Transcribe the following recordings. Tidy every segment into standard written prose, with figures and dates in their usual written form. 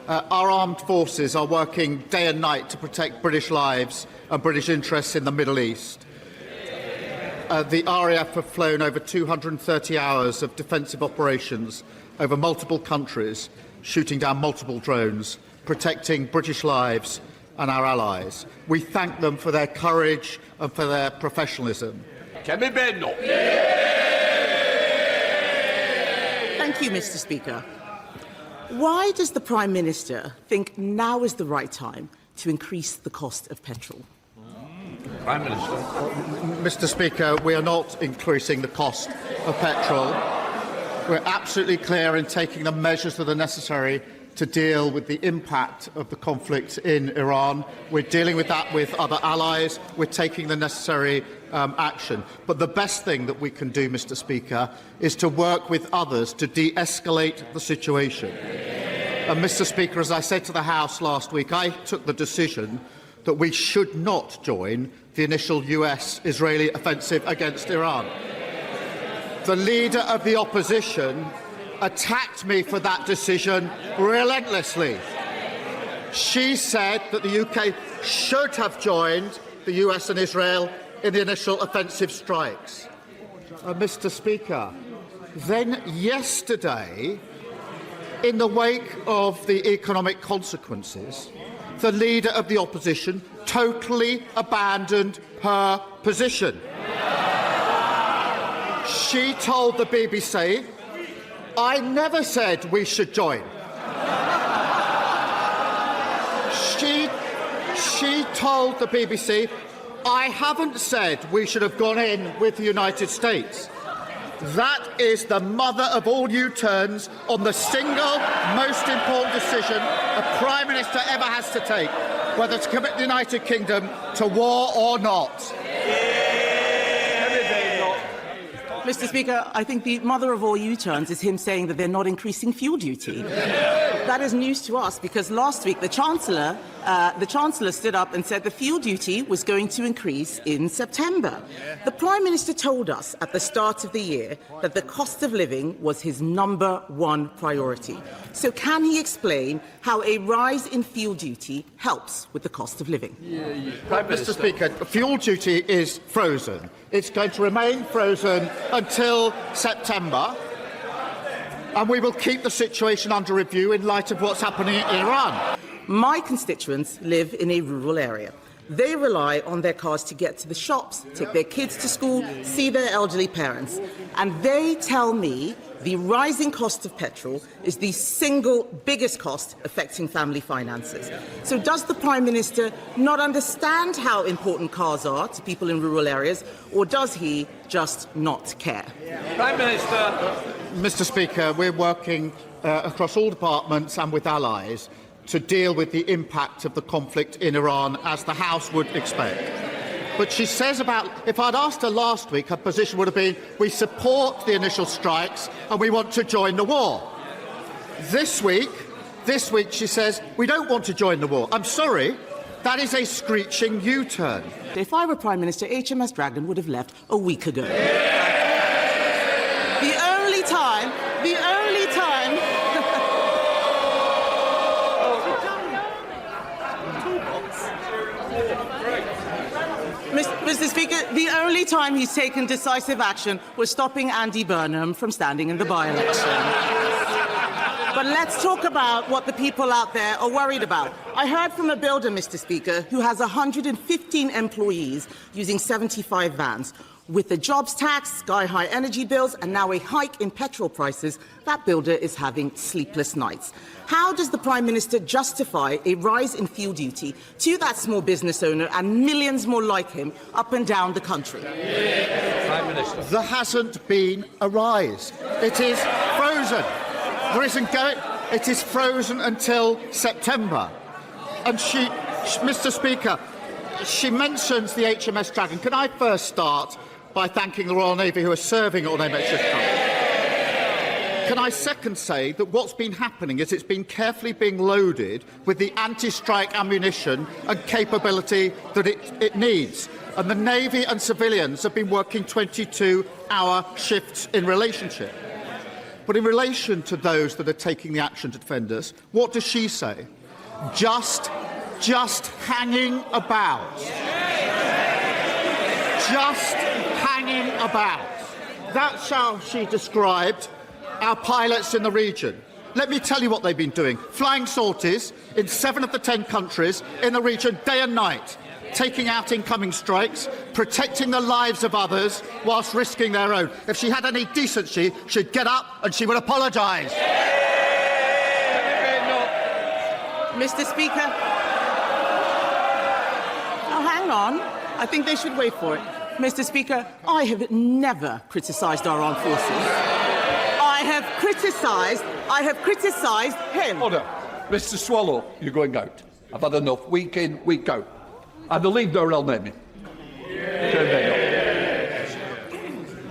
Our armed forces are working day and night to protect British lives and British interests in the Middle East. The RAF have flown over 230 hours of defensive operations over multiple countries, shooting down multiple drones, protecting British lives and our allies. We thank them for their courage and for their professionalism. Thank you, Mr. Speaker. Why does the Prime Minister think now is the right time to increase the cost of petrol? Prime Minister. Mr. Speaker, we are not increasing the cost of petrol. We're absolutely clear in taking the measures that are necessary to deal with the impact of the conflict in Iran. We're dealing with that with other allies. We're taking the necessary action. But the best thing that we can do, Mr. Speaker, is to work with others to de-escalate the situation. And, Mr. Speaker, as I said to the House last week, I took the decision that we should not join the initial US-Israeli offensive against Iran. The Leader of the Opposition attacked me for that decision relentlessly. She said that the UK should have joined the US and Israel in the initial offensive strikes. Mr. Speaker, then yesterday, in the wake of the economic consequences, the Leader of the Opposition totally abandoned her position. She told the BBC, "I never said we should join." She told the BBC, "I haven't said we should have gone in with the United States." That is the mother of all U-turns on the single most important decision a Prime Minister ever has to take, whether to commit the United Kingdom to war or not. Mr. Speaker, I think the mother of all U-turns is him saying that they're not increasing fuel duty. That is news to us because last week the Chancellor stood up and said the fuel duty was going to increase in September. The Prime Minister told us at the start of the year that the cost of living was his #1 priority. So can he explain how a rise in fuel duty helps with the cost of living? Mr. Speaker, fuel duty is frozen. It's going to remain frozen until September, and we will keep the situation under review in light of what's happening in Iran. My constituents live in a rural area. They rely on their cars to get to the shops, take their kids to school, see their elderly parents. And they tell me the rising cost of petrol is the single biggest cost affecting family finances. So does the Prime Minister not understand how important cars are to people in rural areas, or does he just not care? Prime Minister. Mr. Speaker, we're working across all departments and with allies to deal with the impact of the conflict in Iran, as the House would expect. But she says about, if I'd asked her last week, her position would have been, we support the initial strikes and we want to join the war. This week she says, we don't want to join the war. I'm sorry, that is a screeching U-turn. If I were Prime Minister, HMS Dragon would have left a week ago. The only time Mr. Speaker, the only time he's taken decisive action was stopping Andy Burnham from standing in the by-election. But let's talk about what the people out there are worried about. I heard from a builder, Mr. Speaker, who has 115 employees using 75 vans. With the jobs tax, sky-high energy bills, and now a hike in petrol prices, that builder is having sleepless nights. How does the Prime Minister justify a rise in fuel duty to that small business owner and millions more like him up and down the country? Prime Minister. There hasn't been a rise. It is frozen. There isn't going. It is frozen until September. And Mr. Speaker, she mentions the HMS Dragon. Can I first start by thanking the Royal Navy who are serving on HMS Dragon? Can I second say that what's been happening is it's been carefully being loaded with the anti-strike ammunition and capability that it needs. And the Navy and civilians have been working 22-hour shifts in relationship. But in relation to those that are taking the action to defend us, what does she say? Just hanging about. Just hanging about. That's how she described our pilots in the region. Let me tell you what they've been doing. Flying sorties in 7 of the 10 countries in the region day and night, taking out incoming strikes, protecting the lives of others whilst risking their own. If she had any decency, she'd get up and she would apologise. Mr. Speaker. Oh, hang on. I think they should wait for it. Mr. Speaker, I have never criticised our armed forces. I have criticised him. Order. Mr. Swallow, you're going out. I've had enough. Week in, week out. I believe no real name.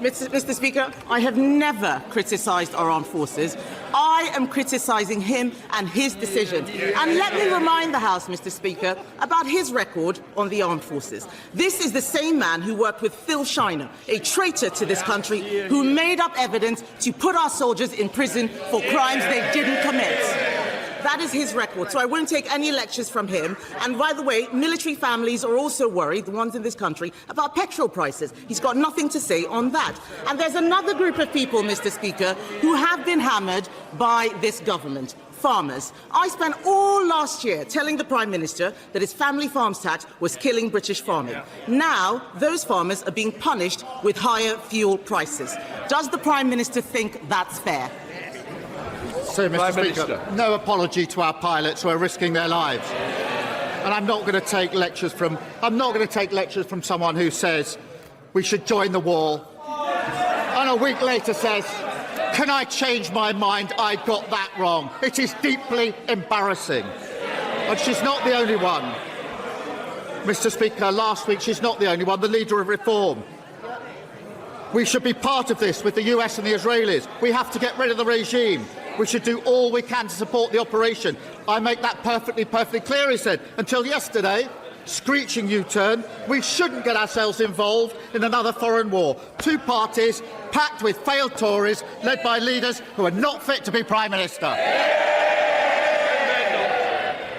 Mr. Speaker, I have never criticised our armed forces. I am criticising him and his decisions. And let me remind the House, Mr. Speaker, about his record on the armed forces. This is the same man who worked with Phil Shiner, a traitor to this country, who made up evidence to put our soldiers in prison for crimes they didn't commit. That is his record, so I won't take any lectures from him. And by the way, military families are also worried, the ones in this country, about petrol prices. He's got nothing to say on that. And there's another group of people, Mr. Speaker, who have been hammered by this government. Farmers. I spent all last year telling the Prime Minister that his family farms tax was killing British farming. Now, those farmers are being punished with higher fuel prices. Does the Prime Minister think that's fair? So, Mr. Speaker, no apology to our pilots who are risking their lives. And I'm not going to take lectures from someone who says we should join the war, and a week later says, "Can I change my mind? I got that wrong." It is deeply embarrassing. And she's not the only one. Mr. Speaker, last week she's not the only one, the leader of Reform. We should be part of this with the US and the Israelis. We have to get rid of the regime. We should do all we can to support the operation. I make that perfectly clear, he said. Until yesterday, screeching U-turn, we shouldn't get ourselves involved in another foreign war. 2 parties packed with failed Tories, led by leaders who are not fit to be Prime Minister.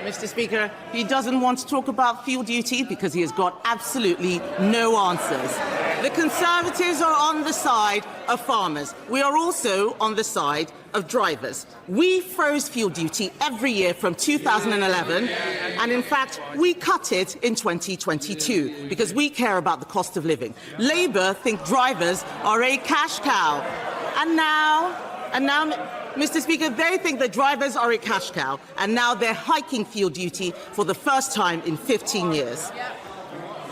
Mr. Speaker, he doesn't want to talk about fuel duty because he has got absolutely no answers. The Conservatives are on the side of farmers. We are also on the side of drivers. We froze fuel duty every year from 2011, and in fact, we cut it in 2022 because we care about the cost of living. Labour think drivers are a cash cow. And now, Mr. Speaker, they think that drivers are a cash cow, and now they're hiking fuel duty for the first time in 15 years.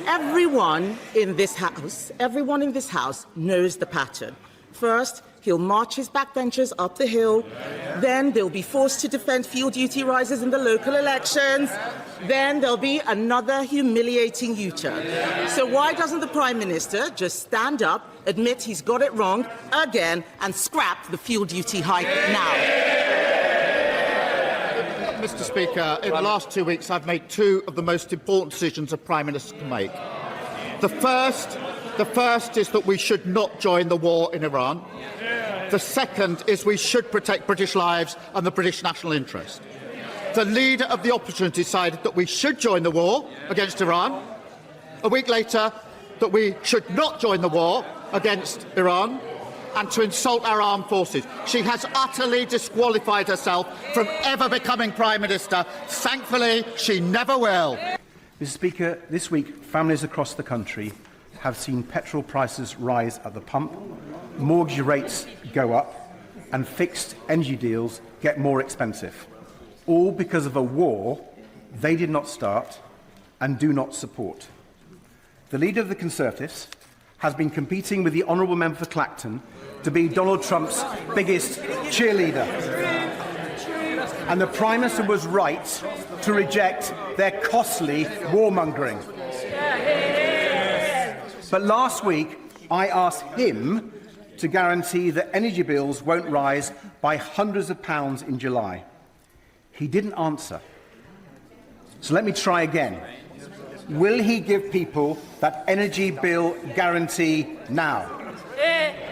Everyone in this House knows the pattern. First, he'll march his backbenchers up the hill. Then they'll be forced to defend fuel duty rises in the local elections. Then there'll be another humiliating U-turn. So why doesn't the Prime Minister just stand up, admit he's got it wrong again, and scrap the fuel duty hike now? Mr. Speaker, in the last 2 weeks, I've made 2 of the most important decisions a Prime Minister can make. The first is that we should not join the war in Iran. The second is we should protect British lives and the British national interest. The leader of the opposition decided that we should join the war against Iran. A week later, that we should not join the war against Iran, and to insult our armed forces. She has utterly disqualified herself from ever becoming Prime Minister. Thankfully, she never will. Mr. Speaker, this week, families across the country have seen petrol prices rise at the pump, mortgage rates go up, and fixed energy deals get more expensive, all because of a war they did not start and do not support. The leader of the Conservatives has been competing with the honourable member for Clacton to be Donald Trump's biggest cheerleader. And the Prime Minister was right to reject their costly warmongering. But last week, I asked him to guarantee that energy bills won't rise by hundreds of pounds in July. He didn't answer. So let me try again. Will he give people that energy bill guarantee now?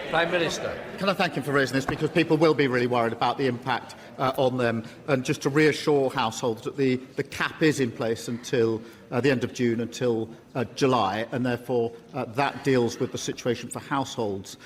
Prime Minister. Can I thank him for raising this, because people will be really worried about the impact on them, and just to reassure households that the cap is in place until the end of June, until July, and therefore that deals with the situation for households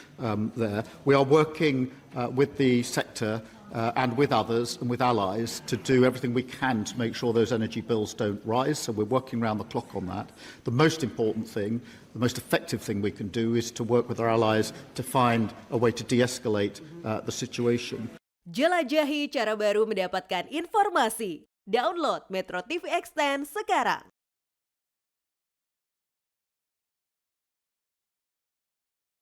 there. We are working with the sector and with others and with allies to do everything we can to make sure those energy bills don't rise, so we're working round the clock on that. The most important thing, the most effective thing we can do is to work with our allies to find a way to de-escalate the situation. Jelajahi cara baru mendapatkan informasi. Download MetroTV Extend sekarang.